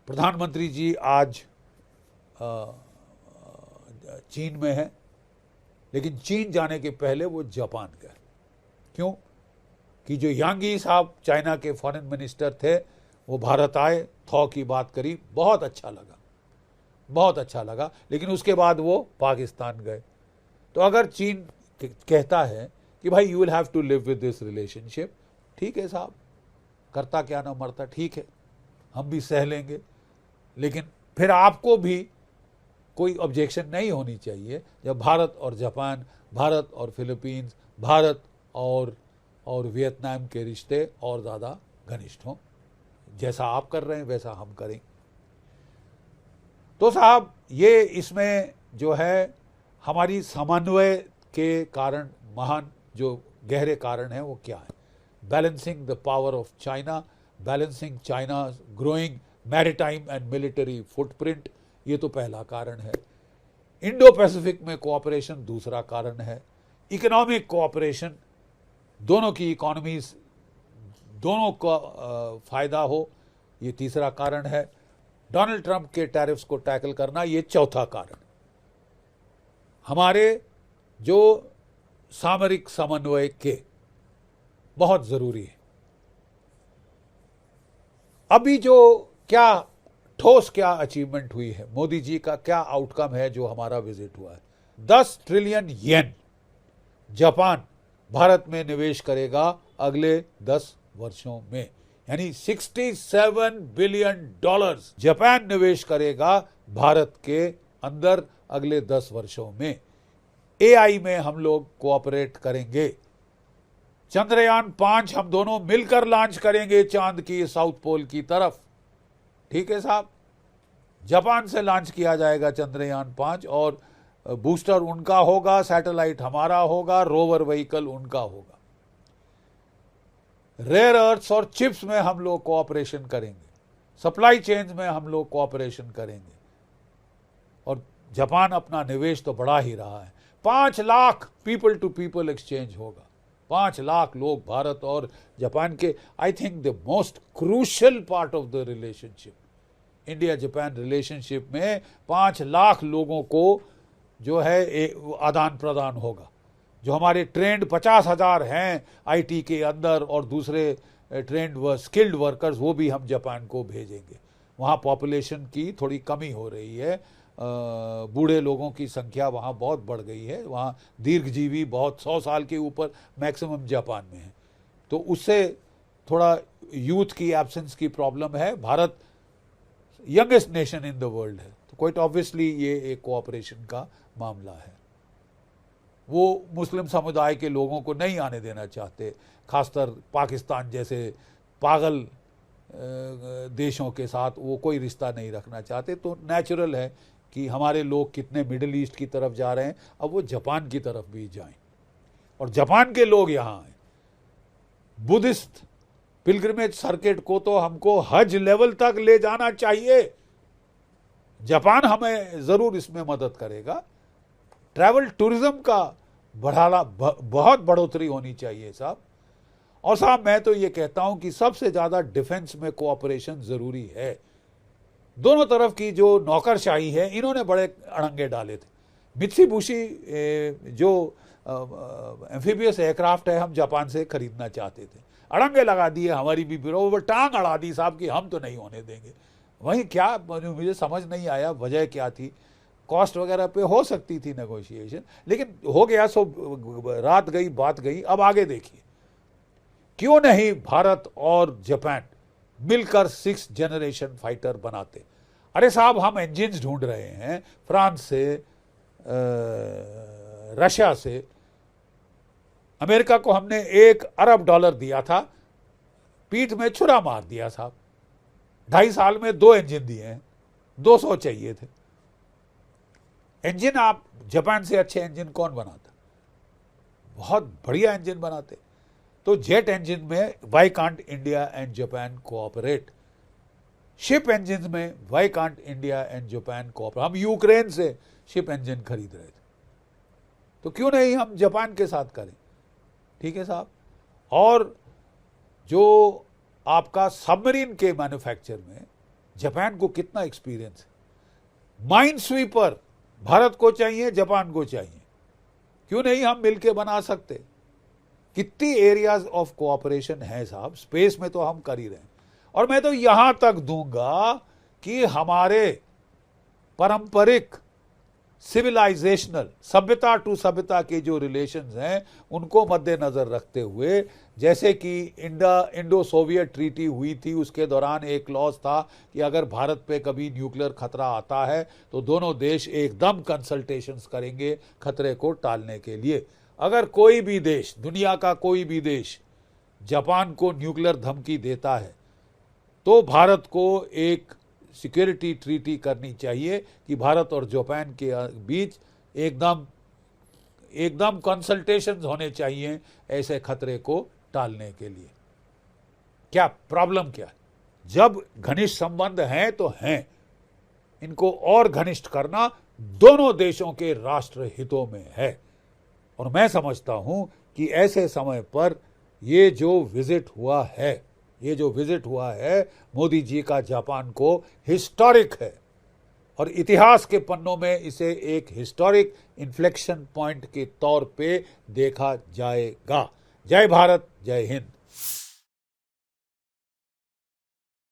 प्रधानमंत्री जी आज चीन में है, लेकिन चीन जाने के पहले वो जापान गए। क्यों? कि जो यांग यी साहब चाइना के फॉरेन मिनिस्टर थे वो भारत आए, थॉ की बात करी, बहुत अच्छा लगा, बहुत अच्छा लगा, लेकिन उसके बाद वो पाकिस्तान गए। तो अगर चीन कहता है कि भाई you will have to live with this relationship, ठीक है साहब, करता क्या ना मरता, ठीक है, हम भी सह लेंगे, लेकिन फिर आपको भी कोई ऑब्जेक्शन नहीं होनी चाहिए जब भारत और जापान, भारत और फिलीपींस, भारत और वियतनाम के रिश्ते और ज़्यादा घनिष्ठ हों। जैसा आप कर रहे हैं वैसा हम करें। तो साहब ये इसमें जो है हमारी समन्वय के कारण महान जो गहरे कारण हैं वो क्या है? Balancing the power of China, balancing China growing maritime and military footprint, ये तो पहला कारण है। इंडो पैसिफिक में कोऑपरेशन दूसरा कारण है। इकोनॉमिक कोऑपरेशन, दोनों की इकोनॉमीज, दोनों का फायदा हो, ये तीसरा कारण है। डोनाल्ड ट्रंप के टैरिफ्स को टैकल करना, ये चौथा कारण। हमारे जो सामरिक समन्वय के बहुत जरूरी है। अभी जो क्या ठोस क्या अचीवमेंट हुई है, मोदी जी का क्या आउटकम है जो हमारा विजिट हुआ है? 10 ट्रिलियन येन जापान भारत में निवेश करेगा अगले 10 वर्षों में, यानी 67 बिलियन डॉलर्स जापान निवेश करेगा भारत के अंदर अगले 10 वर्षों में। एआई में हम लोग कोऑपरेट करेंगे। चंद्रयान 5 हम दोनों मिलकर लॉन्च करेंगे चांद की साउथ पोल की तरफ, ठीक है साहब। जापान से लॉन्च किया जाएगा चंद्रयान 5 और बूस्टर उनका होगा, सैटेलाइट हमारा होगा, रोवर व्हीकल उनका होगा। रेयर अर्थ्स और चिप्स में हम लोग कोऑपरेशन करेंगे, सप्लाई चेन में हम लोग कोऑपरेशन करेंगे, और जापान अपना निवेश तो बढ़ा ही रहा है। 5 lakh people to people exchange होगा, 5 लाख लोग भारत और जापान के। I think the most crucial part of the relationship, India Japan relationship में 5 लाख लोगों को जो है आदान प्रदान होगा। जो हमारे ट्रेंड 50,000 हैं आईटी के अंदर और दूसरे ट्रेंड व स्किल्ड वर्कर्स, वो भी हम जापान को भेजेंगे। वहाँ पॉपुलेशन की थोड़ी कमी हो रही है, बूढ़े लोगों की संख्या वहाँ बहुत बढ़ गई है, वहाँ दीर्घजीवी बहुत 100 साल के ऊपर मैक्सिमम जापान में है, तो उससे थोड़ा यूथ की एब्सेंस की प्रॉब्लम है। Bharat youngest nation in the world है, तो क्वाइट ऑब्वियसली ये एक कोऑपरेशन का मामला है। वो मुस्लिम समुदाय के लोगों को नहीं आने देना चाहते, खासकर पाकिस्तान जैसे पागल देशों के साथ वो कोई रिश्ता नहीं रखना चाहते। तो नेचुरल है कि हमारे लोग कितने मिडिल ईस्ट की तरफ जा रहे हैं, अब वो जापान की तरफ भी जाएं और जापान के लोग यहाँ आए। बुद्धिस्ट पिलग्रिमेज सर्किट को तो हमको हज लेवल तक ले जाना चाहिए। जापान हमें जरूर इसमें मदद करेगा। ट्रैवल टूरिज्म का बढ़ावा बहुत बढ़ोतरी होनी चाहिए साहब। और साहब मैं तो ये कहता हूं कि सबसे ज्यादा डिफेंस में कोऑपरेशन जरूरी है। दोनों तरफ की जो नौकरशाही है, इन्होंने बड़े अड़ंगे डाले थे। मित्सुबिशी जो एम्फीबियस एयरक्राफ्ट है, हम जापान से खरीदना चाहते थे, अड़ंगे लगा दिए हमारी भी, वो टांग अड़ा दी साहब कि हम तो नहीं होने देंगे। वहीं क्या, मुझे समझ नहीं आया वजह क्या थी। कॉस्ट वगैरह पे हो सकती थी नेगोशिएशन, लेकिन हो गया सो रात गई बात गई। अब आगे देखिए, क्यों नहीं भारत और जापान मिलकर 6th जनरेशन फाइटर बनाते। अरे साहब हम इंजिन्स ढूंढ रहे हैं फ्रांस से, रशिया से। अमेरिका को हमने $1 अरब दिया था, पीठ में छुरा मार दिया साहब। 2.5 साल में 2 इंजन दिए हैं, 200 चाहिए थे। इंजन आप जापान से अच्छे इंजन कौन बनाता? बहुत बढ़िया इंजन बनाते। तो जेट इंजन में why can't India and Japan cooperate? Ship engine में why can't India and Japan cooperate? हम यूक्रेन से शिप इंजन खरीद रहे थे, तो क्यों नहीं हम जापान के साथ करें? ठीक है साहब। और जो आपका सबमरीन के मैन्युफैक्चर में जापान को कितना एक्सपीरियंस है। माइन स्वीपर भारत को चाहिए, जापान को चाहिए, क्यों नहीं हम मिलके बना सकते। कितनी एरियाज ऑफ कोऑपरेशन है साहब, स्पेस में तो हम कर ही रहे हैं। और मैं तो यहां तक दूंगा कि हमारे पारंपरिक सिविलाइजेशनल सभ्यता टू सभ्यता के जो रिलेशंस हैं उनको मद्देनजर रखते हुए, जैसे कि इंडो सोवियत ट्रीटी हुई थी, उसके दौरान एक क्लॉज था कि अगर भारत पे कभी न्यूक्लियर खतरा आता है तो दोनों देश एकदम कंसल्टेशंस करेंगे खतरे को टालने के लिए। अगर कोई भी देश, दुनिया का कोई भी देश जापान को न्यूक्लियर धमकी देता है तो भारत को एक सिक्योरिटी ट्रीटी करनी चाहिए कि भारत और जापान के बीच एकदम कंसल्टेशंस होने चाहिए ऐसे खतरे को टालने के लिए। क्या प्रॉब्लम क्या है? जब घनिष्ठ संबंध हैं तो हैं, इनको और घनिष्ठ करना दोनों देशों के राष्ट्र हितों में है। और मैं समझता हूं कि ऐसे समय पर ये जो विजिट हुआ है मोदी जी का जापान को, हिस्टोरिक है और इतिहास के पन्नों में इसे एक हिस्टोरिक इन्फ्लेक्शन पॉइंट के तौर पे देखा जाएगा। जय भारत, जय हिंद।